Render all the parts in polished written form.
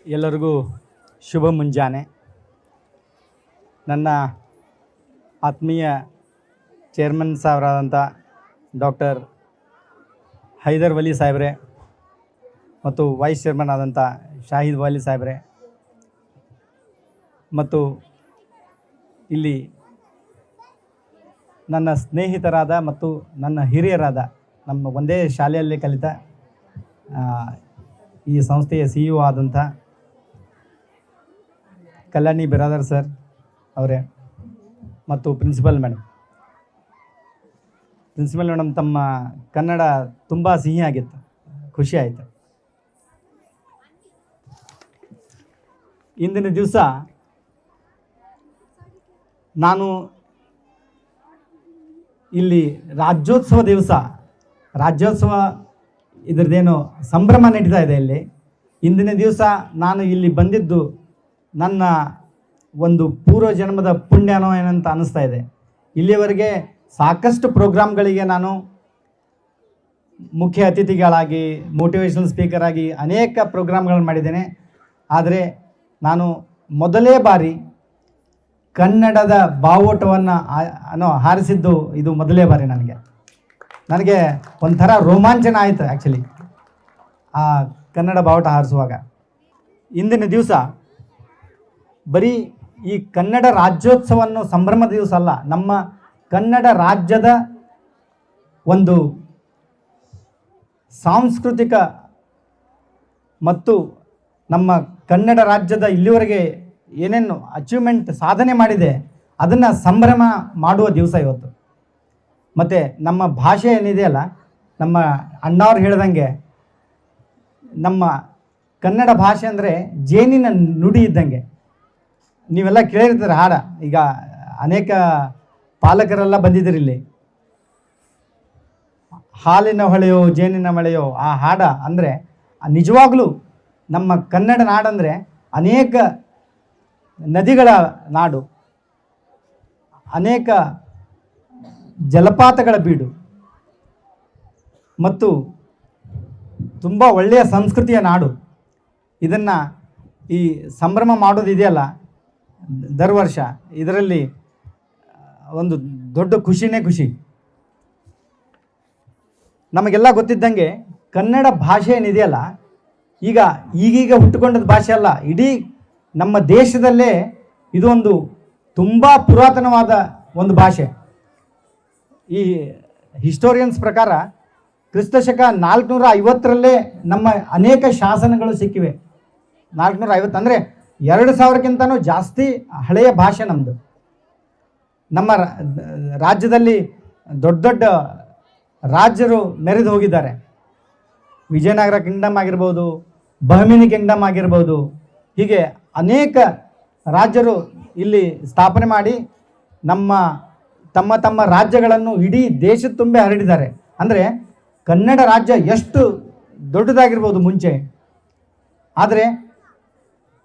ಎಲ್ಲರಿಗೂ ಶುಭ ಮುಂಜಾನೆ. ನನ್ನ ಆತ್ಮೀಯ ಚೇರ್ಮನ್ ಸಾಹೇಬರಾದಂಥ ಡಾಕ್ಟರ್ ಹೈದರ್ ವಲಿ ಸಾಹೇಬ್ರೆ ಮತ್ತು ವೈಸ್ ಚೇರ್ಮನ್ ಆದಂಥ ಶಾಹಿದ್ ವಲಿ ಸಾಹೇಬ್ರೆ ಮತ್ತು ಇಲ್ಲಿ ನನ್ನ ಸ್ನೇಹಿತರಾದ ಮತ್ತು ನನ್ನ ಹಿರಿಯರಾದ ನಮ್ಮ ಒಂದೇ ಶಾಲೆಯಲ್ಲಿ ಕಲಿತ ಈ ಸಂಸ್ಥೆಯ CEO ಆದಂಥ ಕಲ್ಯಾಣಿ ಬಿರಾದರ್ ಸರ್ ಅವರೇ ಮತ್ತು ಪ್ರಿನ್ಸಿಪಲ್ ಮೇಡಮ್ ತಮ್ಮ ಕನ್ನಡ ತುಂಬ ಸಿಹಿಯಾಗಿತ್ತು, ಖುಷಿ ಆಯಿತು. ಇಂದಿನ ದಿವಸ ನಾನು ಇಲ್ಲಿ ರಾಜ್ಯೋತ್ಸವ ಇದರದ್ದೇನು ಸಂಭ್ರಮ ನಡೀತಾ ಇದೆ ಇಲ್ಲಿ. ಇಂದಿನ ದಿವಸ ನಾನು ಇಲ್ಲಿ ಬಂದಿದ್ದು ನನ್ನ ಒಂದು ಪೂರ್ವ ಜನ್ಮದ ಪುಣ್ಯನೋ ಏನಂತ ಅನ್ನಿಸ್ತಾ ಇದೆ. ಇಲ್ಲಿಯವರೆಗೆ ಸಾಕಷ್ಟು ಪ್ರೋಗ್ರಾಮ್ಗಳಿಗೆ ನಾನು ಮುಖ್ಯ ಅತಿಥಿಗಳಾಗಿ, ಮೋಟಿವೇಶನಲ್ ಸ್ಪೀಕರ್ ಆಗಿ ಅನೇಕ ಪ್ರೋಗ್ರಾಮ್ಗಳನ್ನು ಮಾಡಿದ್ದೇನೆ. ಆದರೆ ನಾನು ಮೊದಲೇ ಬಾರಿ ಕನ್ನಡದ ಬಾವುಟವನ್ನು ಹಾರಿಸಿದ್ದು ಇದು ಮೊದಲೇ ಬಾರಿ. ನನಗೆ ಒಂಥರ ರೋಮಾಂಚನ ಆಯಿತು ಆ್ಯಕ್ಚುಲಿ ಆ ಕನ್ನಡ ಬಾವುಟ ಹಾರಿಸುವಾಗ. ಇಂದಿನ ದಿವಸ ಬರೀ ಈ ಕನ್ನಡ ರಾಜ್ಯೋತ್ಸವವನ್ನು ಸಂಭ್ರಮದ ದಿವಸ ಅಲ್ಲ, ನಮ್ಮ ಕನ್ನಡ ರಾಜ್ಯದ ಒಂದು ಸಾಂಸ್ಕೃತಿಕ ಮತ್ತು ನಮ್ಮ ಕನ್ನಡ ರಾಜ್ಯದ ಇಲ್ಲಿವರೆಗೆ ಏನೇನು ಅಚೀವ್ಮೆಂಟ್ ಸಾಧನೆ ಮಾಡಿದೆ ಅದನ್ನು ಸಂಭ್ರಮ ಮಾಡುವ ದಿವಸ ಇವತ್ತು. ಮತ್ತು ನಮ್ಮ ಭಾಷೆ ಏನಿದೆಯಲ್ಲ, ನಮ್ಮ ಅಣ್ಣವ್ರು ಹೇಳ್ದಂಗೆ ನಮ್ಮ ಕನ್ನಡ ಭಾಷೆ ಅಂದರೆ ಜೇನಿನ ನುಡಿ ಇದ್ದಂಗೆ. ನೀವೆಲ್ಲ ಕೇಳಿರ್ತೀರ ಹಾಡ, ಈಗ ಅನೇಕ ಪಾಲಕರೆಲ್ಲ ಬಂದಿದ್ದೀರಿ ಇಲ್ಲಿ. ಹಾಲಿನ ಹೊಳೆಯೋ ಜೇನಿನ ಮಳೆಯೋ ಆ ಹಾಡ ಅಂದರೆ ನಿಜವಾಗ್ಲೂ ನಮ್ಮ ಕನ್ನಡ ನಾಡಂದರೆ ಅನೇಕ ನದಿಗಳ ನಾಡು, ಅನೇಕ ಜಲಪಾತಗಳ ಬೀಡು ಮತ್ತು ತುಂಬ ಒಳ್ಳೆಯ ಸಂಸ್ಕೃತಿಯ ನಾಡು. ಇದನ್ನು ಈ ಸಂಭ್ರಮ ಮಾಡೋದಿದೆಯಲ್ಲ ವರ್ಷ, ಇದರಲ್ಲಿ ಒಂದು ದೊಡ್ಡ ಖುಷಿನೇ ಖುಷಿ. ನಮಗೆಲ್ಲ ಗೊತ್ತಿದ್ದಂಗೆ ಕನ್ನಡ ಭಾಷೆ ಏನಿದೆಯಲ್ಲ, ಈಗೀಗ ಹುಟ್ಟುಕೊಂಡದ ಭಾಷೆ ಅಲ್ಲ, ಇಡೀ ನಮ್ಮ ದೇಶದಲ್ಲೇ ಇದು ಒಂದು ತುಂಬ ಪುರಾತನವಾದ ಒಂದು ಭಾಷೆ. ಈ ಹಿಸ್ಟೋರಿಯನ್ಸ್ ಪ್ರಕಾರ ಕ್ರಿಸ್ತಶಕ 450ರಲ್ಲೇ ನಮ್ಮ ಅನೇಕ ಶಾಸನಗಳು ಸಿಕ್ಕಿವೆ. 450 ಅಂದರೆ 2000ಕ್ಕಿಂತನೂ ಜಾಸ್ತಿ ಹಳೆಯ ಭಾಷೆ ನಮ್ಮದು. ನಮ್ಮ ರಾಜ್ಯದಲ್ಲಿ ದೊಡ್ಡ ದೊಡ್ಡ ರಾಜ್ಯರು ಮೆರೆದು ಹೋಗಿದ್ದಾರೆ. ವಿಜಯನಗರ ಕಿಂಗ್ಡಮ್ ಆಗಿರ್ಬೋದು, ಬಹಮಿನಿ ಕಿಂಗ್ಡಮ್ ಆಗಿರ್ಬೋದು, ಹೀಗೆ ಅನೇಕ ರಾಜ್ಯರು ಇಲ್ಲಿ ಸ್ಥಾಪನೆ ಮಾಡಿ ತಮ್ಮ ತಮ್ಮ ರಾಜ್ಯಗಳನ್ನು ಇಡೀ ದೇಶದ ತುಂಬೆ ಹರಡಿದ್ದಾರೆ. ಅಂದರೆ ಕನ್ನಡ ರಾಜ್ಯ ಎಷ್ಟು ದೊಡ್ಡದಾಗಿರ್ಬೋದು ಮುಂಚೆ, ಆದರೆ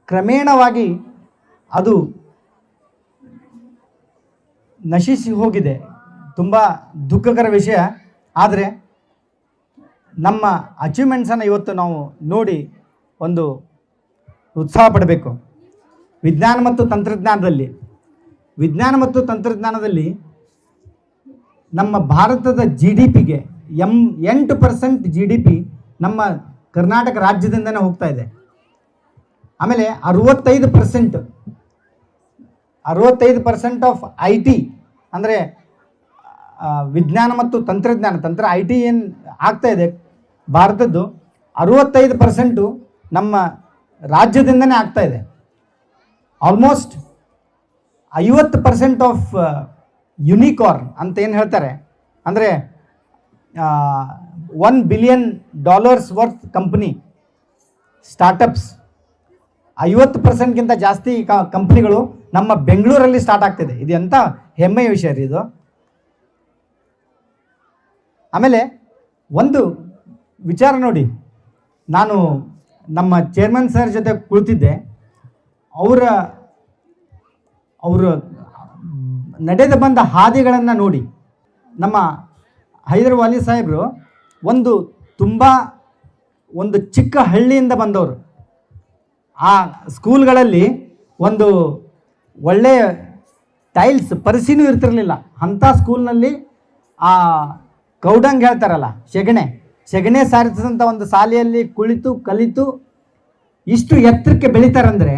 ಕ್ರಮೇಣವಾಗಿ ಅದು ನಶಿಸಿ ಹೋಗಿದೆ. ತುಂಬ ದುಃಖಕರ ವಿಷಯ. ಆದರೆ ನಮ್ಮ ಅಚೀವ್ಮೆಂಟ್ಸನ್ನು ಇವತ್ತು ನಾವು ನೋಡಿ ಒಂದು ಉತ್ಸಾಹ ಪಡಬೇಕು. ವಿಜ್ಞಾನ ಮತ್ತು ತಂತ್ರಜ್ಞಾನದಲ್ಲಿ ನಮ್ಮ ಭಾರತದ GDP 8% GDP ನಮ್ಮ ಕರ್ನಾಟಕ ರಾಜ್ಯದಿಂದನೇ ಹೋಗ್ತಾ ಇದೆ. ಆಮೇಲೆ 65% ಆಫ್ IT ಅಂದರೆ ವಿಜ್ಞಾನ ಮತ್ತು ತಂತ್ರ IT ಏನು ಆಗ್ತಾ ಇದೆ ಭಾರತದ್ದು, 65% ನಮ್ಮ ರಾಜ್ಯದಿಂದನೇ ಆಗ್ತಾ ಇದೆ. ಆಲ್ಮೋಸ್ಟ್ 50% ಆಫ್ ಯುನಿಕಾರ್ನ್ ಅಂತ ಏನು ಹೇಳ್ತಾರೆ, ಅಂದರೆ $1 billion ವರ್ತ್ ಕಂಪ್ನಿ ಸ್ಟಾರ್ಟಪ್ಸ್, 50%ಗಿಂತ ಜಾಸ್ತಿ ಕಂಪ್ನಿಗಳು ನಮ್ಮ ಬೆಂಗಳೂರಲ್ಲಿ ಸ್ಟಾರ್ಟ್ ಆಗ್ತಿದೆ. ಇದು ಎಂಥ ಹೆಮ್ಮೆಯ ವಿಷಯ ರೀ ಇದು. ಆಮೇಲೆ ಒಂದು ವಿಚಾರ ನೋಡಿ, ನಾನು ನಮ್ಮ ಚೇರ್ಮನ್ ಸರ್ ಜೊತೆ ಕುಳಿತಿದ್ದೆ. ಅವರು ನಡೆದು ಬಂದ ಹಾದಿಗಳನ್ನು ನೋಡಿ, ನಮ್ಮ ಹೈದರ್ ವಾಲಿ ಸಾಹೇಬರು ಒಂದು ಚಿಕ್ಕ ಹಳ್ಳಿಯಿಂದ ಬಂದವರು. ಆ ಸ್ಕೂಲ್ಗಳಲ್ಲಿ ಒಂದು ಒಳ್ಳೆಯ ಟೈಲ್ಸ್ ಪರಿಸಿನೂ ಇರ್ತಿರಲಿಲ್ಲ. ಅಂಥ ಸ್ಕೂಲ್ನಲ್ಲಿ ಆ ಕೌಡಂಗ್ ಹೇಳ್ತಾರಲ್ಲ, ಸೆಗಣೆ ಸಾರಿಸಿದಂಥ ಒಂದು ಶಾಲೆಯಲ್ಲಿ ಕುಳಿತು ಕಲಿತು ಇಷ್ಟು ಎತ್ತರಕ್ಕೆ ಬೆಳೀತಾರಂದರೆ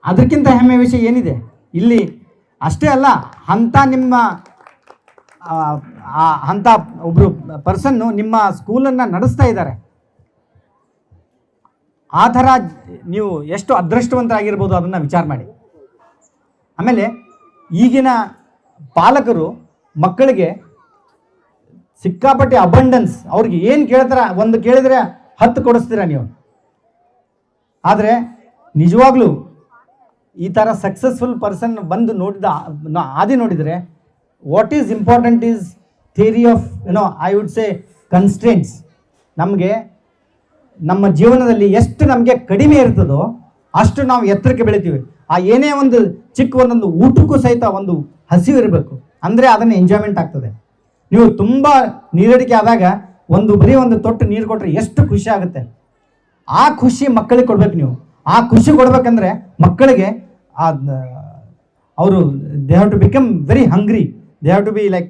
ಅದಕ್ಕಿಂತ ಹೆಮ್ಮೆ ವಿಷಯ ಏನಿದೆ ಇಲ್ಲಿ? ಅಷ್ಟೇ ಅಲ್ಲ, ಅಂಥ ನಿಮ್ಮ ಅಂಥ ಒಬ್ಬರು ಪರ್ಸನ್ನು ನಿಮ್ಮ ಸ್ಕೂಲನ್ನು ನಡೆಸ್ತಾ ಇದ್ದಾರೆ. ಆ ಥರ ನೀವು ಎಷ್ಟು ಅದೃಷ್ಟವಂತರಾಗಿರ್ಬೋದು ಅದನ್ನು ವಿಚಾರ ಮಾಡಿ. ಆಮೇಲೆ ಈಗಿನ ಪಾಲಕರು ಮಕ್ಕಳಿಗೆ ಸಿಕ್ಕಾಪಟ್ಟೆ ಅಬಂಡೆನ್ಸ್, ಅವ್ರಿಗೆ ಏನು ಕೇಳ್ತಾರ, ಒಂದು ಕೇಳಿದರೆ 10 ಕೊಡಿಸ್ತೀರ ನೀವು. ಆದರೆ ನಿಜವಾಗ್ಲೂ ಈ ಥರ ಸಕ್ಸಸ್ಫುಲ್ ಪರ್ಸನ್ ಬಂದು ನೋಡಿದರೆ what is important is theory of I would say constraints. ನಮಗೆ ನಮ್ಮ ಜೀವನದಲ್ಲಿ ಎಷ್ಟು ನಮಗೆ ಕಡಿಮೆ ಇರ್ತದೋ ಅಷ್ಟು ನಾವು ಎತ್ತರಕ್ಕೆ ಬೆಳಿತೀವಿ. ಆ ಏನೇ ಒಂದು ಚಿಕ್ಕ ಒಂದೊಂದು ಊಟಕ್ಕೂ ಸಹಿತ ಒಂದು ಹಸಿವು ಇರಬೇಕು, ಅಂದರೆ ಅದನ್ನು ಎಂಜಾಯ್ಮೆಂಟ್ ಆಗ್ತದೆ. ನೀವು ತುಂಬ ನೀರಡಿಕೆ ಆದಾಗ ಬರೀ ಒಂದು ತೊಟ್ಟು ನೀರು ಕೊಟ್ಟರೆ ಎಷ್ಟು ಖುಷಿ ಆಗುತ್ತೆ. ಆ ಖುಷಿ ಮಕ್ಕಳಿಗೆ ಕೊಡ್ಬೇಕು. ನೀವು ಆ ಖುಷಿ ಕೊಡ್ಬೇಕಂದ್ರೆ ಮಕ್ಕಳಿಗೆ ಅವರು they have to become very hungry, they have to be like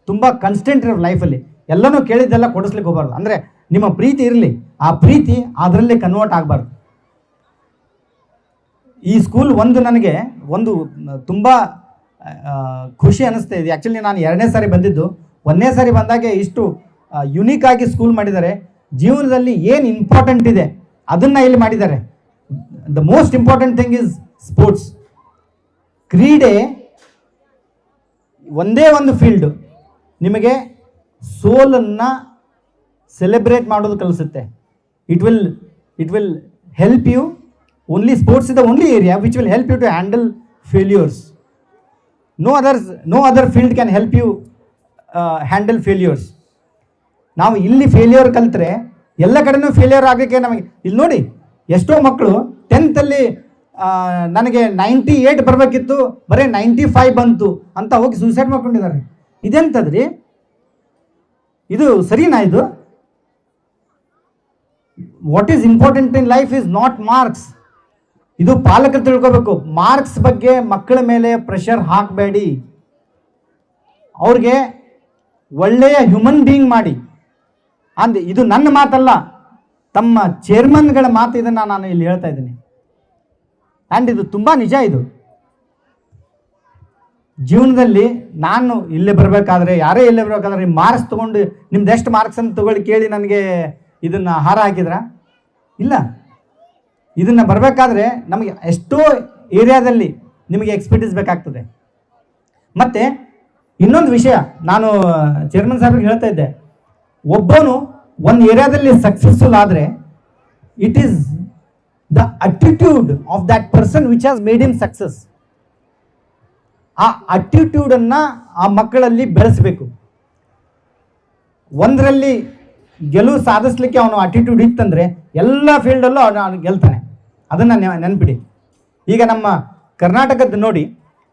ತುಂಬ ಕನ್ಸ್ಟೆಂಟ್ ಇರೋ ಲೈಫಲ್ಲಿ. ಎಲ್ಲನೂ ಕೇಳಿದ್ದೆಲ್ಲ ಕೊಡಿಸ್ಲಿಕ್ಕೆ ಹೋಗ್ಬಾರ್ದು. ಅಂದರೆ ನಿಮ್ಮ ಪ್ರೀತಿ ಇರಲಿ, ಆ ಪ್ರೀತಿ ಅದರಲ್ಲಿ ಕನ್ವರ್ಟ್ ಆಗಬಾರ್ದು. ಈ ಸ್ಕೂಲ್ ನನಗೆ ತುಂಬ ಖುಷಿ ಅನ್ನಿಸ್ತಾ ಇದೆ. ಆ್ಯಕ್ಚುಲಿ ನಾನು 2ನೇ ಸಾರಿ ಬಂದಿದ್ದು. 1ನೇ ಸಾರಿ ಬಂದಾಗೆ ಇಷ್ಟು ಯುನೀಕ್ ಆಗಿ ಸ್ಕೂಲ್ ಮಾಡಿದ್ದಾರೆ. ಜೀವನದಲ್ಲಿ ಏನು ಇಂಪಾರ್ಟೆಂಟ್ ಇದೆ ಅದನ್ನು ಇಲ್ಲಿ ಮಾಡಿದ್ದಾರೆ. The most important thing is sports. ಕ್ರೀಡೆ ಒಂದೇ ಒಂದು ಫೀಲ್ಡು ನಿಮಗೆ ಸೋಲನ್ನು ಸೆಲೆಬ್ರೇಟ್ ಮಾಡೋದು ಕಲಿಸುತ್ತೆ. It will help you. Only sports is the only area which will help you to handle failures. No other field can help you handle failures. ನಾವು ಇಲ್ಲಿ failure ಕಲಿತ್ರೆ ಎಲ್ಲ ಕಡೆನೂ ಫೇಲ್ಯೂರ್ ಆಗಲಿಕ್ಕೆ ನಮಗೆ ಇಲ್ಲಿ ನೋಡಿ, ಎಷ್ಟೋ ಮಕ್ಕಳು 10th ನನಗೆ 98 ಬರಬೇಕಿತ್ತು, ಬರೀ 95 ಬಂತು ಅಂತ ಹೋಗಿ ಸೂಸೈಡ್ ಮಾಡ್ಕೊಂಡಿದ್ದಾರೆ. ಇದೆಂತದ್ರಿ? ಇದು ಸರಿನಾ? ಇದು what is important in life is not marks. ಇದು ಪಾಲಕರು ತಿಳ್ಕೋಬೇಕು. ಮಾರ್ಕ್ಸ್ ಬಗ್ಗೆ ಮಕ್ಕಳ ಮೇಲೆ ಪ್ರೆಷರ್ ಹಾಕಬೇಡಿ. ಅವ್ರಿಗೆ ಒಳ್ಳೆಯ ಹ್ಯೂಮನ್ ಬೀಯಿಂಗ್ ಮಾಡಿ. ಇದು ನನ್ನ ಮಾತಲ್ಲ, ತಮ್ಮ ಚೇರ್ಮನ್ಗಳ ಮಾತು. ಇದನ್ನು ನಾನು ಇಲ್ಲಿ ಹೇಳ್ತಾ ಇದ್ದೀನಿ. ಆ್ಯಂಡ್ ಇದು ತುಂಬ ನಿಜ. ಇದು ಜೀವನದಲ್ಲಿ ನಾನು ಇಲ್ಲೇ ಬರಬೇಕಾದ್ರೆ, ಯಾರೇ ಇಲ್ಲೇ ಬರಬೇಕಾದ್ರೆ ನಿಮ್ಮ ಮಾರ್ಕ್ಸ್ ತೊಗೊಂಡು ನಿಮ್ದು ಎಷ್ಟು ಮಾರ್ಕ್ಸ್ ಅಂತ ತೊಗೊಳ್ಳಿ ಕೇಳಿ ನನಗೆ ಇದನ್ನು ಹಾರ ಹಾಕಿದ್ರ? ಇಲ್ಲ. ಇದನ್ನು ಬರಬೇಕಾದ್ರೆ ನಮಗೆ ಎಷ್ಟೋ ಏರಿಯಾದಲ್ಲಿ ನಿಮಗೆ ಎಕ್ಸ್ಪರ್ಟೀಸ್ ಬೇಕಾಗ್ತದೆ. ಮತ್ತು ಇನ್ನೊಂದು ವಿಷಯ ನಾನು ಚೇರ್ಮನ್ ಸಾಹೇಬ್ರಿಗೆ ಹೇಳ್ತಾ ಇದ್ದೆ, ಒಬ್ಬನು ಒಂದು ಏರಿಯಾದಲ್ಲಿ ಸಕ್ಸಸ್ಫುಲ್ ಆದರೆ it is the attitude of that person which has made him success. ಆ ಅಟಿಟ್ಯೂಡನ್ನು ಆ ಮಕ್ಕಳಲ್ಲಿ ಬೆಳೆಸಬೇಕು. ಒಂದರಲ್ಲಿ ಗೆಲುವು ಸಾಧಿಸ್ಲಿಕ್ಕೆ ಅವನು ಅಟಿಟ್ಯೂಡ್ ಇತ್ತಂದರೆ ಎಲ್ಲ ಫೀಲ್ಡಲ್ಲೂ ಅವನು ಗೆಲ್ತಾನೆ. ಅದನ್ನು ನೆನಪಿಡಿ. ಈಗ ನಮ್ಮ ಕರ್ನಾಟಕದ ನೋಡಿ,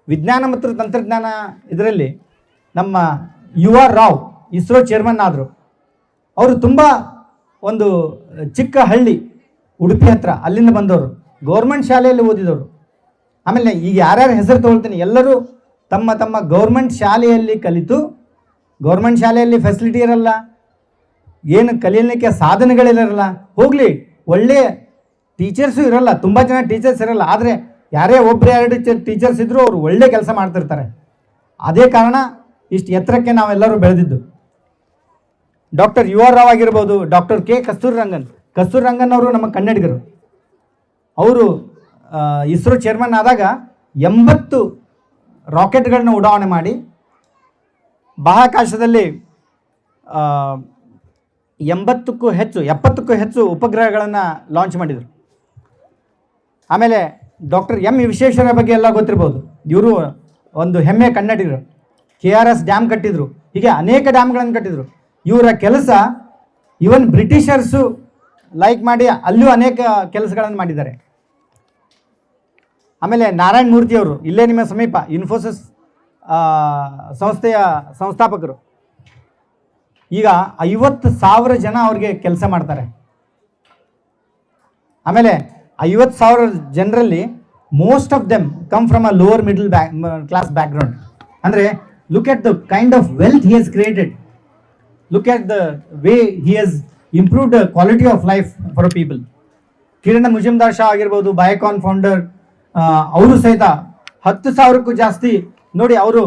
ವಿಜ್ಞಾನ ಮತ್ತು ತಂತ್ರಜ್ಞಾನ ಇದರಲ್ಲಿ ನಮ್ಮ U R Rao ISRO chairman ಆದರು. ಅವರು ತುಂಬ ಒಂದು ಚಿಕ್ಕ ಹಳ್ಳಿ ಉಡುಪಿ ಹತ್ರ, ಅಲ್ಲಿಂದ ಬಂದವರು, ಗೌರ್ಮೆಂಟ್ ಶಾಲೆಯಲ್ಲಿ ಓದಿದವರು. ಆಮೇಲೆ ಈಗ ಯಾರ್ಯಾರು ಹೆಸರು ತೊಗೊಳ್ತೀನಿ, ಎಲ್ಲರೂ ತಮ್ಮ ತಮ್ಮ ಗೌರ್ಮೆಂಟ್ ಶಾಲೆಯಲ್ಲಿ ಕಲಿತು, ಗೌರ್ಮೆಂಟ್ ಶಾಲೆಯಲ್ಲಿ ಫೆಸಿಲಿಟಿ ಇರಲ್ಲ, ಏನು ಕಲೀಲಿಕ್ಕೆ ಸಾಧನಗಳಿರಲ್ಲ, ಹೋಗಲಿ ಒಳ್ಳೆಯ ಟೀಚರ್ಸು ಇರಲ್ಲ, ತುಂಬ ಜನ ಟೀಚರ್ಸ್ ಇರಲ್ಲ. ಆದರೆ ಯಾರೇ ಒಬ್ಬರು 2 ಟೀಚರ್ಸ್ ಇದ್ದರೂ ಅವರು ಒಳ್ಳೆ ಕೆಲಸ ಮಾಡ್ತಿರ್ತಾರೆ. ಅದೇ ಕಾರಣ ಇಷ್ಟು ಎತ್ತರಕ್ಕೆ ನಾವೆಲ್ಲರೂ ಬೆಳೆದಿದ್ದು. ಡಾಕ್ಟರ್ ಯು ಆರ್ ರಾವ್ ಆಗಿರ್ಬೋದು, ಡಾಕ್ಟರ್ ಕೆ ಕಸ್ತೂರಿರಂಗನ್ ಅವರು ನಮ್ಮ ಕನ್ನಡಿಗರು. ಅವರು ಇಸ್ರೋ ಚೇರ್ಮನ್ ಆದಾಗ 80 ರಾಕೆಟ್ಗಳನ್ನ ಉಡಾವಣೆ ಮಾಡಿ ಬಾಹ್ಯಾಕಾಶದಲ್ಲಿ 70ಕ್ಕೂ ಹೆಚ್ಚು ಉಪಗ್ರಹಗಳನ್ನು ಲಾಂಚ್ ಮಾಡಿದರು. ಆಮೇಲೆ ಡಾಕ್ಟರ್ ವಿಶ್ವೇಶ್ವರಯ್ಯ ಬಗ್ಗೆ ಎಲ್ಲ ಗೊತ್ತಿರ್ಬೋದು. ಇವರು ಒಂದು ಹೆಮ್ಮೆಯ ಕನ್ನಡಿಗರು. KRS ಡ್ಯಾಮ್ ಕಟ್ಟಿದರು, ಹೀಗೆ ಅನೇಕ ಡ್ಯಾಮ್ಗಳನ್ನು ಕಟ್ಟಿದರು. ಇವರ ಕೆಲಸ ಇವನ್ ಬ್ರಿಟಿಷರ್ಸು ಲೈಕ್ ಮಾಡಿ ಅಲ್ಲೂ ಅನೇಕ ಕೆಲಸಗಳನ್ನು ಮಾಡಿದ್ದಾರೆ. ಆಮೇಲೆ ನಾರಾಯಣ ಮೂರ್ತಿಯವರು ಇಲ್ಲೇ ನಿಮ್ಮ ಸಮೀಪ ಇನ್ಫೋಸಿಸ್ ಸಂಸ್ಥೆಯ ಸಂಸ್ಥಾಪಕರು. ಈಗ 50,000 ಜನ ಅವ್ರಿಗೆ ಕೆಲಸ ಮಾಡ್ತಾರೆ. ಆಮೇಲೆ 50,000 ಜನರಲ್ಲಿ most of them come from a lower middle class background. ಅಂದರೆ look at the kind of wealth he has created, look at the way he has improved the quality of life for a people. Kiran Mazumdar Shaw ಆಗಿರ್ಬೋದು, Biocon founder, ಅವರು ಸಹಿತ 10,000ಕ್ಕೂ ಜಾಸ್ತಿ ನೋಡಿ. ಅವರು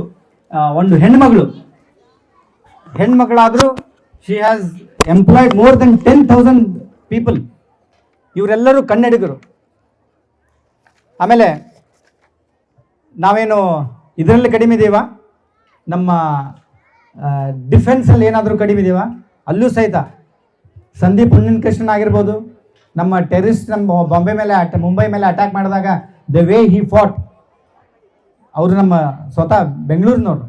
ಒಂದು ಹೆಣ್ಮಗಳಾದರೂ she has employed more than 10,000 people. ಇವರೆಲ್ಲರೂ ಕನ್ನಡಿಗರು. ಆಮೇಲೆ ನಾವೇನು ಇದರಲ್ಲಿ ಕಡಿಮೆ ಇದೀವ, ನಮ್ಮ ಡಿಫೆನ್ಸಲ್ಲಿ ಏನಾದರೂ ಕಡಿಮೆ ಇದೀವ, ಅಲ್ಲೂ ಸಹಿತ ಸಂದೀಪ್ ಕೃಷ್ಣನ್ ಆಗಿರ್ಬೋದು, ನಮ್ಮ ಟೆರರಿಸ್ಟ್ ನಮ್ಮ ಮುಂಬೈ ಮೇಲೆ ಅಟ್ಯಾಕ್ ಮಾಡಿದಾಗ ದ ವೇ ಹಿ ಫಾಟ್, ಅವರು ನಮ್ಮ ಸ್ವತಃ ಬೆಂಗಳೂರಿನವರು.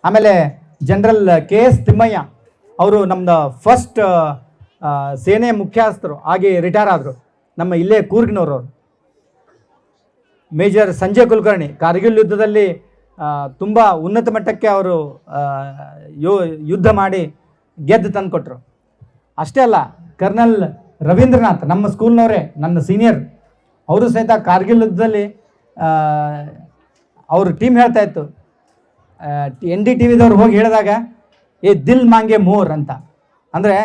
ಆಮೇಲೆ ಜನರಲ್ KS ತಿಮ್ಮಯ್ಯ ಅವರು ನಮ್ಮದು ಫಸ್ಟ್ ಸೇನೆ ಮುಖ್ಯಸ್ಥರು ಆಗಿ ರಿಟೈರ್ ಆದರು, ನಮ್ಮ ಇಲ್ಲೇ ಕೂರ್ಗ್ನವರು. ಅವರು ಮೇಜರ್ ಸಂಜಯ್ ಕುಲಕರ್ಣಿ ಕಾರ್ಗಿಲ್ ಯುದ್ಧದಲ್ಲಿ ತುಂಬ ಉನ್ನತ ಮಟ್ಟಕ್ಕೆ ಅವರು ಯುದ್ಧ ಮಾಡಿ ಗೆದ್ದು ತಂದುಕೊಟ್ರು. ಅಷ್ಟೇ ಅಲ್ಲ, ಕರ್ನಲ್ ರವೀಂದ್ರನಾಥ್ ನಮ್ಮ ಸ್ಕೂಲ್ನವರೇ, ನನ್ನ ಸೀನಿಯರ್, ಅವರು ಸಹಿತ ಕಾರ್ಗಿಲ್ ಯುದ್ಧದಲ್ಲಿ ಅವರು ಟೀಮ್ ಹೇಳ್ತಾ ಇತ್ತು, NDTVದವ್ರು ಹೋಗಿ ಹೇಳಿದಾಗ ದಿಲ್ ಮಾಂಗೆ ಮೋರ್ ಅಂತ. ಅಂದರೆ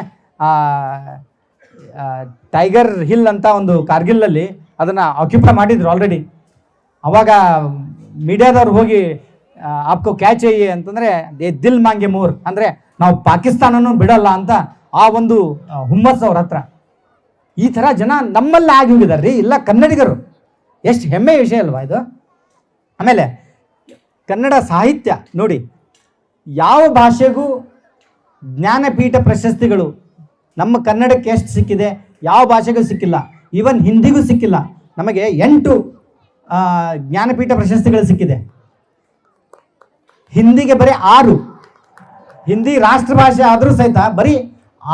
ಟೈಗರ್ ಹಿಲ್ ಅಂತ ಒಂದು ಕಾರ್ಗಿಲಲ್ಲಿ ಅದನ್ನು ಆಕ್ಯುಪೈ ಮಾಡಿದ್ರು ಆಲ್ರೆಡಿ. ಅವಾಗ ಮೀಡಿಯಾದವ್ರು ಹೋಗಿ ಆಪ್ಕೋ ಕ್ಯಾಚ್ ಅಯ್ಯಿ ಅಂತಂದರೆ ದಿಲ್ ಮಾಂಗೆ ಮೋರ್ ಅಂದರೆ ನಾವು ಪಾಕಿಸ್ತಾನನೂ ಬಿಡಲ್ಲ ಅಂತ ಆ ಒಂದು ಹುಮ್ಮಸ್ ಅವ್ರ ಹತ್ರ. ಈ ಥರ ಜನ ನಮ್ಮಲ್ಲಿ ಆಗಿ ಹೋಗಿದ್ದಾರೆ ರೀ, ಇಲ್ಲ ಕನ್ನಡಿಗರು. ಎಷ್ಟು ಹೆಮ್ಮೆಯ ವಿಷಯ ಅಲ್ವಾ ಇದು. ಆಮೇಲೆ ಕನ್ನಡ ಸಾಹಿತ್ಯ ನೋಡಿ, ಯಾವ ಭಾಷೆಗೂ ಜ್ಞಾನಪೀಠ ಪ್ರಶಸ್ತಿಗಳು ನಮ್ಮ ಕನ್ನಡಕ್ಕೆ ಎಷ್ಟು ಸಿಕ್ಕಿದೆ, ಯಾವ ಭಾಷೆಗೂ ಸಿಕ್ಕಿಲ್ಲ. ಈವನ್ ಹಿಂದಿಗೂ ಸಿಕ್ಕಿಲ್ಲ. ನಮಗೆ 8 ಜ್ಞಾನಪೀಠ ಪ್ರಶಸ್ತಿಗಳು ಸಿಕ್ಕಿದೆ. ಹಿಂದಿಗೆ ಬರೀ 6, ಹಿಂದಿ ರಾಷ್ಟ್ರ ಭಾಷೆ ಆದರೂ ಸಹಿತ ಬರೀ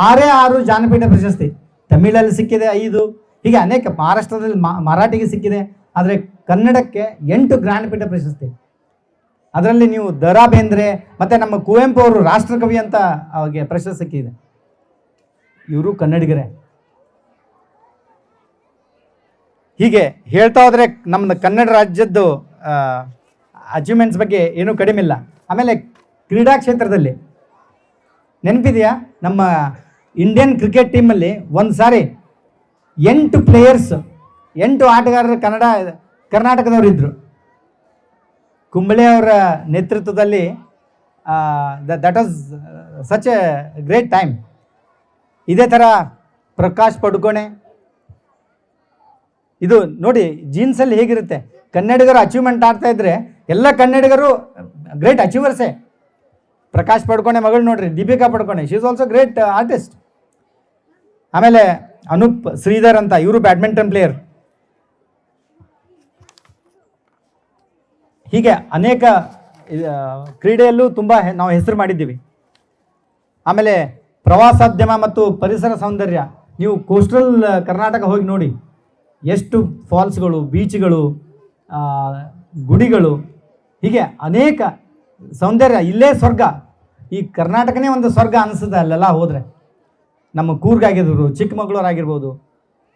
6 ಜ್ಞಾನಪೀಠ ಪ್ರಶಸ್ತಿ. ತಮಿಳಲ್ಲಿ ಸಿಕ್ಕಿದೆ 5, ಹೀಗೆ ಅನೇಕ. ಮಹಾರಾಷ್ಟ್ರದಲ್ಲಿ ಮರಾಠಿಗೆ ಸಿಕ್ಕಿದೆ. ಆದರೆ ಕನ್ನಡಕ್ಕೆ 8 ಜ್ಞಾನಪೀಠ ಪ್ರಶಸ್ತಿ. ಅದರಲ್ಲಿ ನೀವು ದ.ರಾ ಬೇಂದ್ರೆ ಮತ್ತು ನಮ್ಮ ಕುವೆಂಪು ಅವರು ರಾಷ್ಟ್ರಕವಿ ಅಂತ ಅವಾಗೆ ಪ್ರಶಸ್ತಿ ಸಿಕ್ಕಿದೆ. ಇವರು ಕನ್ನಡಿಗರೇ. ಹೀಗೆ ಹೇಳ್ತಾ ಹೋದರೆ ನಮ್ಮದು ಕನ್ನಡ ರಾಜ್ಯದ್ದು ಅಚೀವ್ಮೆಂಟ್ಸ್ ಬಗ್ಗೆ ಏನೂ ಕಡಿಮೆ ಇಲ್ಲ. ಆಮೇಲೆ ಕ್ರೀಡಾ ಕ್ಷೇತ್ರದಲ್ಲಿ ನೆನಪಿದೆಯಾ, ನಮ್ಮ ಇಂಡಿಯನ್ ಕ್ರಿಕೆಟ್ ಟೀಮಲ್ಲಿ ಒಂದು ಸಾರಿ 8 ಪ್ಲೇಯರ್ಸ್, 8 ಆಟಗಾರರು ಕರ್ನಾಟಕದವರು ಇದ್ದರು. ಕುಂಬಳೆ ಅವರ ನೇತೃತ್ವದಲ್ಲಿ that was such A great time. ಇದೇ ಥರ ಪ್ರಕಾಶ್ ಪಡುಕೋಣೆ, ಇದು ನೋಡಿ ಜೀನ್ಸಲ್ಲಿ ಹೇಗಿರುತ್ತೆ. ಕನ್ನಡಿಗರು ಅಚೀವ್ಮೆಂಟ್ ಆಗ್ತಾ ಇದ್ರೆ ಎಲ್ಲ ಕನ್ನಡಿಗರು ಗ್ರೇಟ್ ಅಚೀವರ್ಸೇ. ಪ್ರಕಾಶ್ ಪಡುಕೋಣೆ ಮಗಳು ನೋಡ್ರಿ, Deepika Padukone, she is also great artist. ಆಮೇಲೆ ಅನೂಪ್ ಶ್ರೀಧರ್ ಅಂತ, ಇವರು ಬ್ಯಾಡ್ಮಿಂಟನ್ ಪ್ಲೇಯರ್. ಹೀಗೆ ಅನೇಕ ಕ್ರೀಡೆಯಲ್ಲೂ ತುಂಬ ನಾವು ಹೆಸರು ಮಾಡಿದ್ದೀವಿ. ಆಮೇಲೆ ಪ್ರವಾಸೋದ್ಯಮ ಮತ್ತು ಪರಿಸರ ಸೌಂದರ್ಯ, ನೀವು ಕೋಸ್ಟಲ್ ಕರ್ನಾಟಕ ಹೋಗಿ ನೋಡಿ, ಎಷ್ಟು ಫಾಲ್ಸ್ಗಳು, ಬೀಚ್ಗಳು, ಗುಡಿಗಳು, ಹೀಗೆ ಅನೇಕ ಸೌಂದರ್ಯ. ಇಲ್ಲೇ ಸ್ವರ್ಗ. ಈ ಕರ್ನಾಟಕನೇ ಒಂದು ಸ್ವರ್ಗ ಅನಿಸುತ್ತೆ ಅಲ್ಲೆಲ್ಲ ಹೋದರೆ. ನಮ್ಮ ಕೂರ್ಗ್ ಆಗಿರ್ಬೋದು, ಚಿಕ್ಕಮಗಳೂರು ಆಗಿರ್ಬೋದು,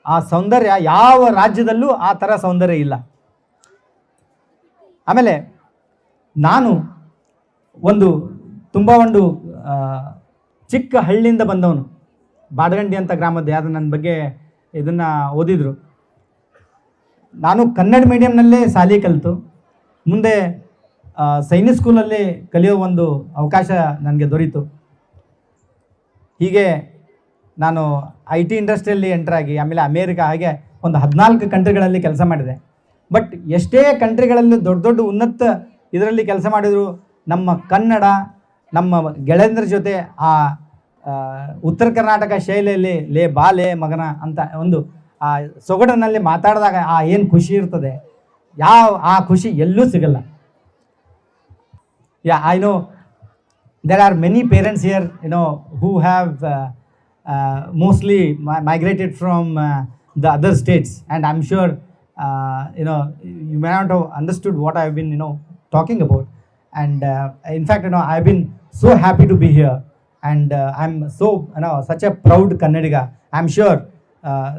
ಆ ಸೌಂದರ್ಯ ಯಾವ ರಾಜ್ಯದಲ್ಲೂ ಆ ಥರ ಸೌಂದರ್ಯ ಇಲ್ಲ. ಆಮೇಲೆ ನಾನು ಒಂದು ಚಿಕ್ಕ ಹಳ್ಳಿಯಿಂದ ಬಂದವನು, ಬಾಡಗಂಡಿ ಅಂತ ಗ್ರಾಮದ್ದು. ಯಾರು ನನ್ನ ಬಗ್ಗೆ ಇದನ್ನು ಓದಿದರು. ನಾನು ಕನ್ನಡ ಮೀಡಿಯಮ್ನಲ್ಲೇ ಶಾಲೆ ಕಲಿತು ಮುಂದೆ ಸೈನಿಕ್ ಸ್ಕೂಲಲ್ಲಿ ಕಲಿಯೋ ಒಂದು ಅವಕಾಶ ನನಗೆ ದೊರೀತು. ಹೀಗೆ ನಾನು IT ಇಂಡಸ್ಟ್ರಿಯಲ್ಲಿ ಎಂಟ್ರಾಗಿ ಆಮೇಲೆ ಅಮೇರಿಕಾ, ಹಾಗೆ ಒಂದು 14 ಕಂಟ್ರಿಗಳಲ್ಲಿ ಕೆಲಸ ಮಾಡಿದೆ. ಬಟ್ ಎಷ್ಟೇ ಕಂಟ್ರಿಗಳಲ್ಲಿ ದೊಡ್ಡ ದೊಡ್ಡ ಉನ್ನತ ಇದರಲ್ಲಿ ಕೆಲಸ ಮಾಡಿದ್ರು, ನಮ್ಮ ಕನ್ನಡ ನಮ್ಮ ಗೆಳೆಯರ ಜೊತೆ ಆ ಉತ್ತರ ಕರ್ನಾಟಕ ಶೈಲಿಯಲ್ಲಿ ಲೇ ಬಾಲೆ ಮಗನ ಅಂತ ಒಂದು ಆ ಸೊಗಡಿನಲ್ಲಿ ಮಾತಾಡಿದಾಗ ಏನು ಖುಷಿ ಇರ್ತದೆ, ಆ ಖುಷಿ ಎಲ್ಲೂ ಸಿಗಲ್ಲ. I know there are many parents here, who have mostly migrated from the other states, and I'm sure you may not have understood what I've been talking about. And in fact, I've been so happy to be here, and I'm so such a proud Kannadiga. I'm sure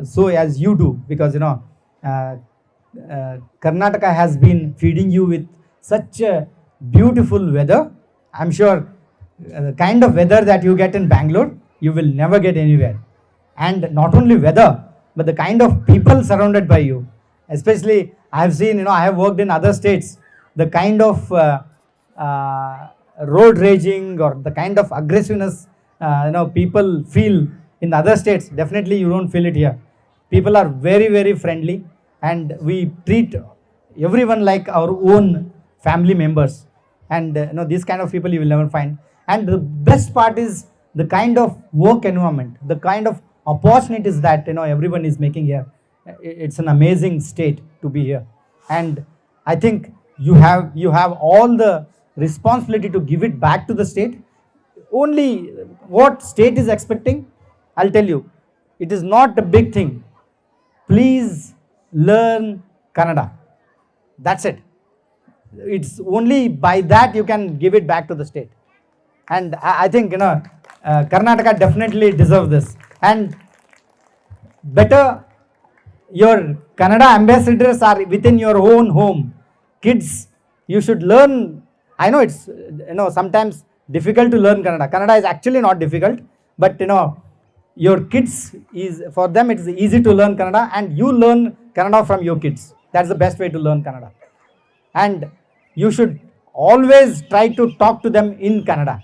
so as you do, because uh, Karnataka has been feeding you with such a beautiful weather. I'm sure the kind of weather that you get in Bangalore, you will never get anywhere. And not only weather, but the kind of people surrounded by you. Especially, I have seen, I have worked in other states, the kind of road raging or the kind of aggressiveness, people feel in the other states. Definitely, you don't feel it here. People are very, very friendly, and we treat everyone like our own family members. And these kind of people you will never find. And the best part is the kind of work environment, the kind of opportunities that everyone is making here. It's an amazing state to be here, and I think you have all the responsibility to give it back to the state. Only what state is expecting, I'll tell you, it is not a big thing. Please learn Kannada. That's it. It's only by that you can give it back to the state. And I think Karnataka definitely deserves this. And better, your Kannada ambassadors are within your own home. Kids, you should learn. I know it's sometimes difficult to learn Kannada. Kannada is actually not difficult, but your kids, is for them it's easy to learn Kannada, and you learn Kannada from your kids. That's the best way to learn Kannada. And you should always try to talk to them in Kannada.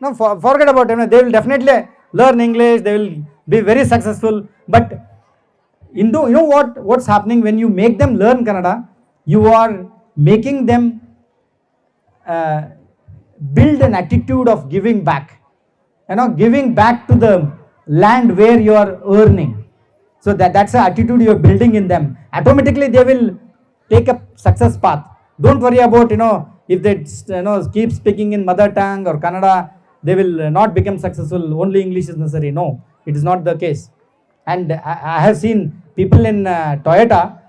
No, forget about it. They will definitely learn English. They will be very successful. But what's happening when you make them learn Kannada? You are making them build an attitude of giving back. Giving back to the land where you are earning. So that's the attitude you are building in them. Automatically, they will take a success path. Don't worry about if they keep speaking in mother tongue or Kannada, they will not become successful. Only English is necessary. No, it is not the case. And I have seen people in Toyota.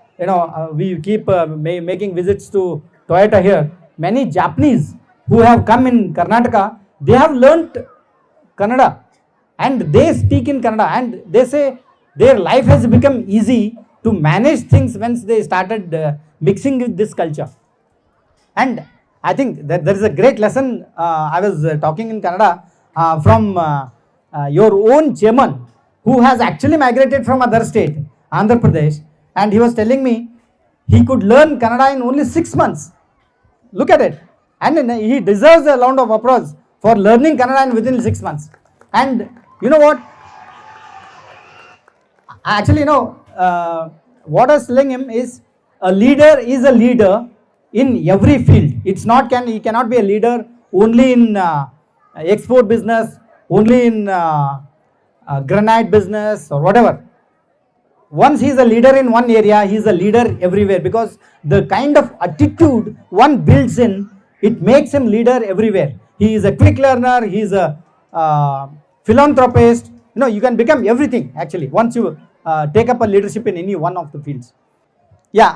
We keep making visits to Toyota here. Many Japanese who have come in Karnataka, they have learnt Kannada, and they speak in Kannada, and they say their life has become easy to manage things once they started mixing with this culture. And I think that there is a great lesson. I was talking in Kannada from your own chairman, who has actually migrated from other state, Andhra Pradesh, and he was telling me he could learn Kannada in only 6 months. Look at it. And he deserves a round of applause for learning Kannada within 6 months. And you know what? Actually, what I was telling him is a leader is a leader in every field. He cannot be a leader only in export business, only in granite business or whatever. Once he is a leader in one area, he is a leader everywhere, because the kind of attitude one builds in, it makes him leader everywhere. He is a quick learner, he is a philanthropist. You can become everything actually once you take up a leadership in any one of the fields. Yeah,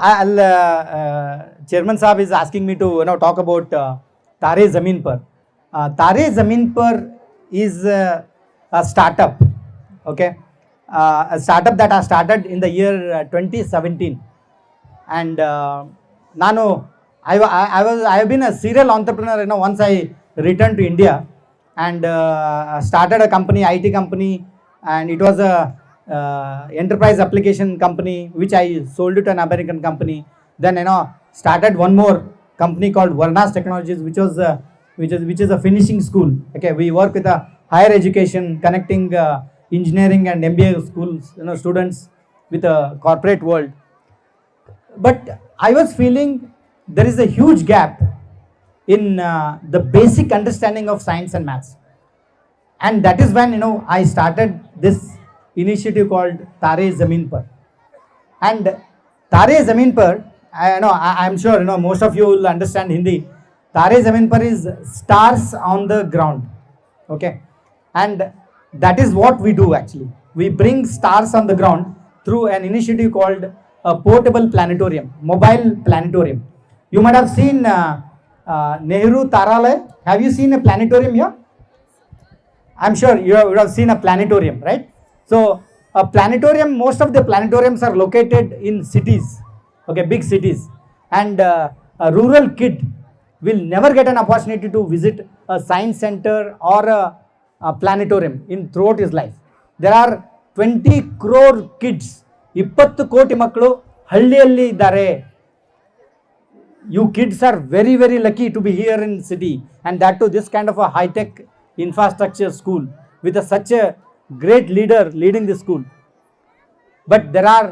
Chairman Saab is asking me to talk about Tare Zameen Par. Tare Zameen Par is a startup, okay, a startup that I started in the year 2017, and I have been a serial entrepreneur. Once I returned to India and started a company, IT company, and it was a enterprise application company which I sold it to an American company. Then started one more company called Varnaaz Technologies, which is a finishing school. Okay, we work with a higher education, connecting engineering and MBA schools, students with a corporate world. But I was feeling there is a huge gap in the basic understanding of science and maths, and that is when I started this initiative called Tare Zameen Par. And Tare Zameen Par, I'm sure most of you will understand Hindi. Tare Zameen Par is stars on the ground. Okay, and that is what we do actually. We bring stars on the ground through an initiative called a portable planetarium, mobile planetarium. You might have seen Nehru Taralaya. Have you seen a planetarium here? I'm sure you would have seen a planetarium, right? So a planetarium, most of the planetariums are located in cities, okay, big cities, and a rural kid will never get an opportunity to visit a science center or a planetarium in throughout his life. There are 20 crore kids, 20 ಕೋಟಿ ಮಕ್ಕಳು ಹಳ್ಳಿಯಲ್ಲಿ ಇದ್ದಾರೆ. You kids are very, very lucky to be here in city, and that too this kind of a high-tech infrastructure school with such a great leader leading the school. But there are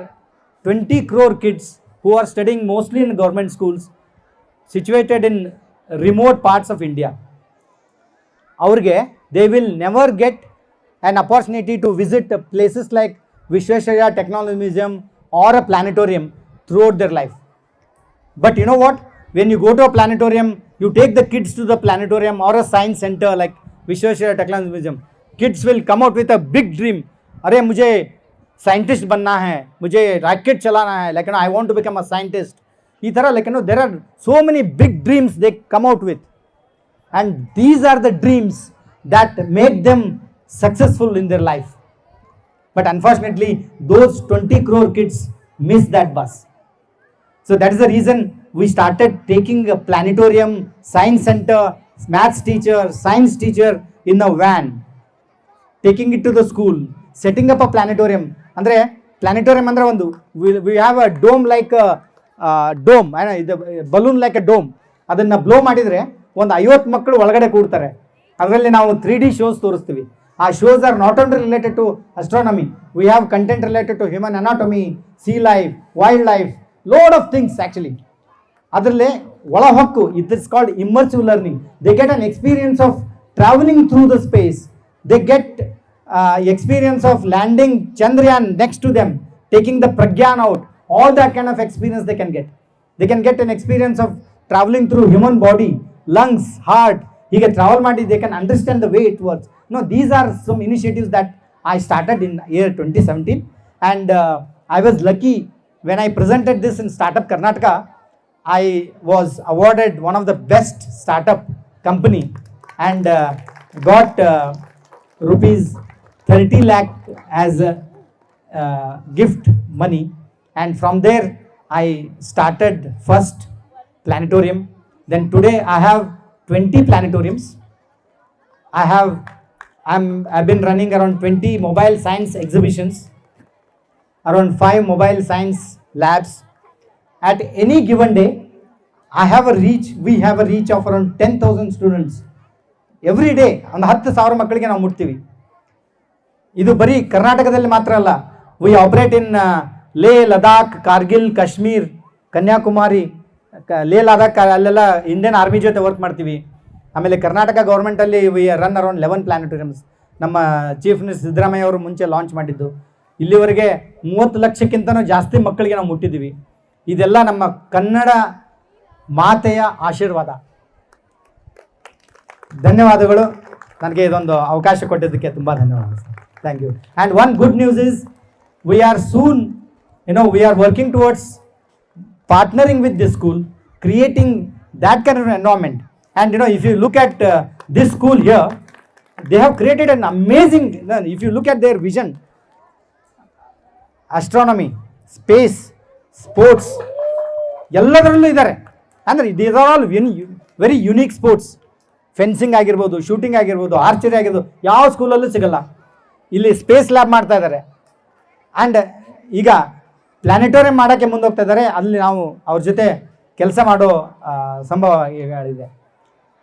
20 crore kids who are studying mostly in government schools situated in remote parts of India. Avrige they will never get an opportunity to visit places like Vishweshwarya Technology Museum or a planetarium throughout their life. But you know what? When you go to a planetarium, you take the kids to the planetarium or a science center like Vishweshwarya Technology Museum. Kids will come out with a big dream. अरे मुझे scientist बनना है, मुझे rocket चलाना है, like I want to become a scientist. ಈ ಥರ like there are so many big dreams they come out with, and these are the dreams that make them successful in their life. But unfortunately, those 20 crore kids miss that bus. So that is the reason we started taking a planetarium, science center, maths teacher, science teacher in a van, taking it to the school, setting up a planetarium. Andre planetarium andre ಒಂದು we have a dome like a dome, balloon like a dome. ಅದನ್ನು blow ಮಾಡಿದರೆ ಒಂದು 50 ಮಕ್ಕಳು ಒಳಗಡೆ ಕೂಡ್ತಾರೆ. ಅದರಲ್ಲಿ ನಾವು 3D shows ತೋರಿಸ್ತೀವಿ. ಆ shows are not only related to astronomy, we have content related to human anatomy, sea life, wildlife, load of things actually. ಅದರಲ್ಲೇ ಒಳ ಹೊಕ್ಕು, it is called immersive learning. They get an experience of traveling through the space. They get experience of landing Chandrayaan next to them, taking the Pragyan out. All that kind of experience they can get. They can get an experience of traveling through human body, lungs, heart. ಹೀಗೆ travel ಮಾಡಿ they can understand the way it works. No, these are some initiatives that I started in year 2017, and I was lucky when I presented this in Startup Karnataka. I was awarded one of the best startup company and got rupees 30 lakh as gift money, and from there I started first planetarium. Then today I have 20 planetariums. I've been running around 20 mobile science exhibitions, around 5 mobile science labs. At any given day, we have a reach of around 10,000 students. Every day, ಒಂದು 10,000 ಮಕ್ಕಳಿಗೆ ನಾವು ಮುಟ್ತೀವಿ. ಇದು ಬರೀ ಕರ್ನಾಟಕದಲ್ಲಿ ಮಾತ್ರ ಅಲ್ಲ. We operate in ಲೇ, ಲದಾಖ್, ಕಾರ್ಗಿಲ್, ಕಾಶ್ಮೀರ್, ಕನ್ಯಾಕುಮಾರಿ, ಲೇ ಲದಾಖ್ ಅಲ್ಲೆಲ್ಲ ಇಂಡಿಯನ್ ಆರ್ಮಿ ಜೊತೆ ವರ್ಕ್ ಮಾಡ್ತೀವಿ. ಆಮೇಲೆ ಕರ್ನಾಟಕ ಗೌರ್ಮೆಂಟಲ್ಲಿ ವಿ ರನ್ ಅರೌಂಡ್ 11 ಪ್ಲಾನೆಟೋರಿಯಮ್ಸ್. ನಮ್ಮ ಚೀಫ್ ಮಿನಿಸ್ಟರ್ ಸಿದ್ದರಾಮಯ್ಯ ಅವರು ಮುಂಚೆ ಲಾಂಚ್ ಮಾಡಿದ್ದು. ಇಲ್ಲಿವರೆಗೆ 30 ಲಕ್ಷಕ್ಕಿಂತನೂ ಜಾಸ್ತಿ ಮಕ್ಕಳಿಗೆ ನಾವು ಮುಟ್ಟಿದ್ದೀವಿ. ಇದೆಲ್ಲ ನಮ್ಮ ಕನ್ನಡ ಮಾತೆಯ ಆಶೀರ್ವಾದ. ಧನ್ಯವಾದಗಳು. ನನಗೆ ಇದೊಂದು ಅವಕಾಶ ಕೊಟ್ಟಿದ್ದಕ್ಕೆ ತುಂಬ ಧನ್ಯವಾದ. Thank you. And one good news is we are soon, we are working towards partnering with this school, creating that kind of environment. And if you look at this school here, they have created an amazing, if you look at their vision, astronomy, space, sports, ಎಲ್ಲದರಲ್ಲೂ ಇದ್ದಾರೆ. ಅಂದರೆ these are all very unique sports. Fencing ಆಗಿರ್ಬೋದು, shooting ಆಗಿರ್ಬೋದು, archery ಆಗಿರ್ಬೋದು, ಯಾವ ಸ್ಕೂಲಲ್ಲೂ ಸಿಗಲ್ಲ. ಇಲ್ಲಿ space lab ಮಾಡ್ತಾ ಇದ್ದಾರೆ. ಆ್ಯಂಡ್ ಈಗ ಪ್ಲಾನೆಟೋರಿಯಂ ಮಾಡೋಕ್ಕೆ ಮುಂದೋಗ್ತಾ ಇದ್ದಾರೆ. ಅಲ್ಲಿ ನಾವು ಅವ್ರ ಜೊತೆ ಕೆಲಸ ಮಾಡೋ ಸಂಭವಗಳಿದೆ.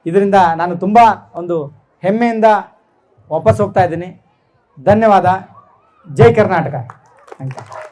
ಇದರಿಂದ ನಾನು ತುಂಬ ಒಂದು ಹೆಮ್ಮೆಯಿಂದ ವಾಪಸ್ ಹೋಗ್ತಾ ಇದ್ದೀನಿ. ಧನ್ಯವಾದ. ಜೈ ಕರ್ನಾಟಕ. Thank you.